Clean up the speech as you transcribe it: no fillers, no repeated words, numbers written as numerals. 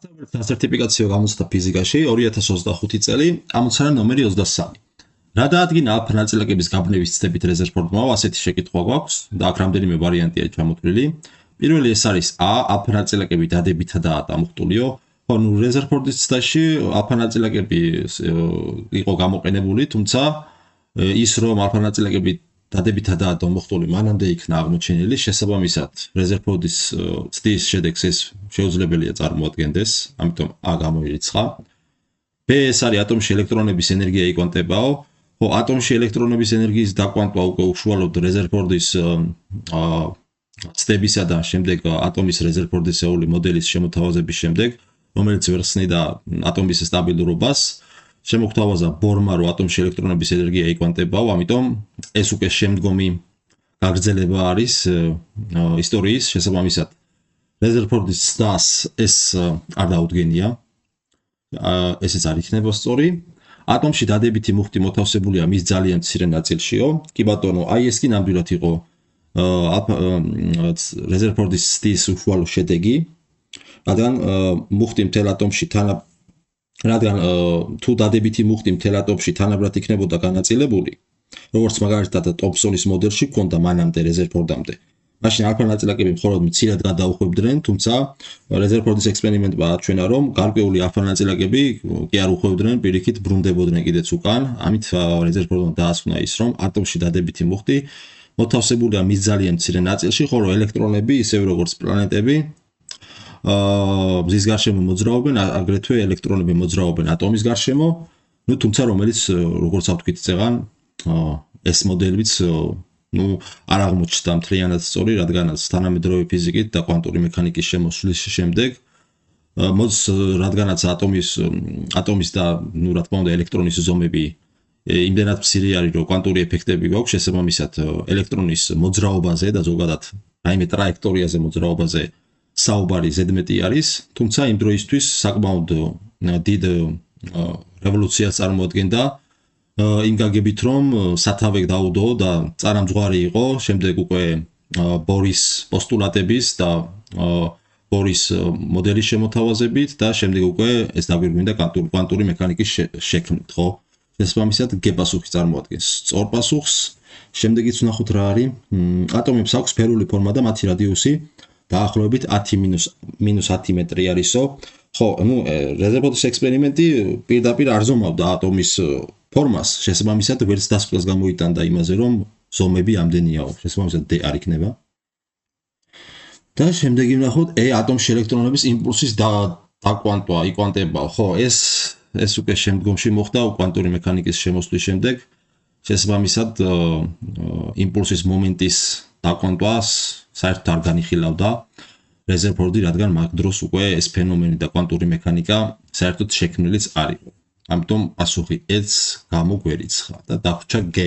სერტიფიკაციო გამოცდა ფიზიკაში 2025 წელი, ამოცანა ნომერი 23. რა დაადგინა ალფა ნაწილაკების გაბნევის ცდებით რეზერფორდმა, ასეთი შეკითხვა გვაქვს და აქ რამდენიმე ვარიანტია ჩამოთვლილი. პირველი ეს არის A, ალფა ნაწილაკები დადებითადაა დამუხტულიო. ხო, ნუ რეზერფორდის ცდაში ალფა ნაწილაკები იყო გამოყენებული, თუმცა ის რომ ალფა ნაწილაკები დადებითადაა დამუხტული, მანამდე იქნა აღმოჩენილი, შესაბამისად რეზერფორდის ცდის შედეგს ეს შეუძლებელია წარმოადგენდეს, ამიტომ A გამოირიცხა. B ეს არის ატომში ელექტრონების ენერგია იკვანტებაო. ხო, ატომში ელექტრონების ენერგიის დაკვანტვა უკვე უშუალოდ რეზერფორდის ცდებისა და შემდეგ ატომის რეზერფორდისეული მოდელის შემოთავაზების შემდეგ, რომელიც ვერცხნიდა ატომის სტაბილურობას, შემოგთავაზა ბორმა, რომ ატომში ელექტრონების ენერგია იკვანტებაო, ამიტომ ეს უკვე შემდგომი გაგრძელება არის ისტორიის, შესაბამისად რეზერფორდის ცდას ეს არ დაუდგენია. ესეც არ იქნება სწორი. ატომში დადებითი მუხტი მოთავსებულია მის ძალიან მცირე ნაწილშიო. კი ბატონო, აი ეს კი ნამდვილად იყო რეზერფორდის ცდის უშუალო შედეგი, რადგან მუხტი მთელ ატომში რადგან თუ დადებითი მუხტი მთელ ატომში თანაბრად იქნებოდა განაწილებული, როგორც მაგალითად ტომპსონის მოდელში ჰქონდა მანამდე რეზერფორდამდე. მაშინ ალფა ნაწილაკები მხოლოდ მცირედ გადაუხვევდნენ, თუმცა რეზერფორდის ექსპერიმენტმა აჩვენა, რომ გარკვეული ალფა ნაწილაკები კი არ უხვევდნენ, პირიქით ბრუნდებოდნენ კიდეც უკან, ამით რეზერფორდმა დაასკვნა ის, რომ ატომში დადებითი მუხტი მოთავსებულია მის ძალიან მცირე ნაწილში, ხოლო ელექტრონები, ისევე როგორც პლანეტები, მზის გარშემო მოძრაობენ, აგრეთვე ელექტრონები მოძრაობენ ატომის გარშემო, ну, თუმცა რომელიც როგორც ავთქვით წეგან, ეს მოდელიც არ აღმოჩნდა მთლიანად სწორი, რადგანაც თანამედროვე ფიზიკით და კვანტური მექანიკის შემოსვლის შემდეგ, რადგანაც ატომის და რა თქმა უნდა ელექტრონის ზომები იმდენად მცირე არის, რომ კვანტური ეფექტები გვაქვს, შესაბამისად ელექტრონის მოძრაობაზე და ზოგადად რაიმე ტრაექტორიაზე მოძრაობაზე საუბარი ზედმეტი არის, თუმცა იმ დროისთვის საკმაოდ დიდ რევოლუციას წარმოადგენდა იმ გაგებით, რომ სათავე დაუდო და წარამძღვარი იყო, შემდეგ უკვე ბორის პოსტულატების და ბორის მოდელის შემოთავაზებით და შემდეგ უკვე ეს დაგვირგვინდა კვანტური მექანიკის შექმნით, ხო? შესაბამისად G პასუხი წარმოადგენს სწორ პასუხს. შემდეგიც ვნახოთ რა არის. ატომებს აქვს სფერული ფორმა და მათი რადიუსი დაახლოებით 10-10 მეტრი არისო. ხო, ну, რეზერფორდის ექსპერიმენტი პირდაპირ არ ზომავდა ატომის ფორმას, შესაბამისად ვერც დასკვნას გამოიტანდა იმაზე, რომ ზომები ამდენიაო, შესაბამისად D არ იქნება. და შემდეგი ვნახოთ E ატომში ელექტრონების იმპულსის დაკვანტვა, იკვანტება. ხო, ეს უკვე შემდგომში მოხდა კვანტური მექანიკის შემოსვლის შემდეგ. შესაბამისად იმპულსის მომენტის დაკვანტვას საერთოდ არ განიხილავდა რეზერფორდი, რადგან მაგ დროს უკვე ეს ფენომენი და კვანტური მექანიკა საერთოდ შექმნილიც არ იყო. ამიტომ პასუხი E-ს გამოგვერიცხა და დაგვჭა G.